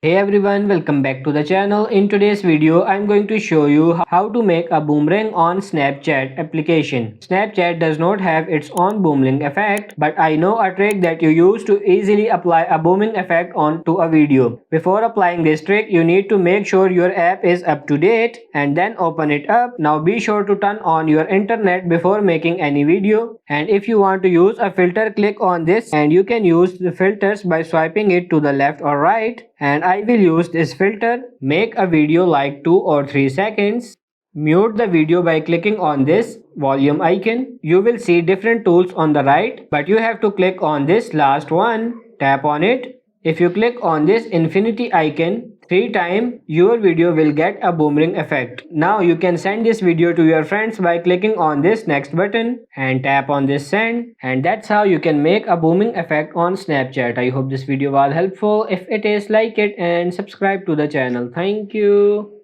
Hey everyone, welcome back to the channel. In today's video, I'm going to show you how to make a boomerang on Snapchat application. Snapchat does not have its own boomerang effect, but I know a trick that you use to easily apply a boomerang effect onto a video. Before applying this trick, you need to make sure your app is up to date and then open it up. Now be sure to turn on your internet before making any video. And if you want to use a filter, click on this and you can use the filters by swiping it to the left or right. And I will use this filter. Make a video like 2 or 3 seconds. Mute the video by clicking on this volume icon. You will see different tools on the right, but you have to click on this last one. Tap on it. If you click on this infinity icon 3 times, your video will get a boomerang effect. Now you can send this video to your friends by clicking on this next button and tap on this send, and that's how you can make a boomerang effect on Snapchat. I hope this video was helpful. If it is, like it and subscribe to the channel. Thank you.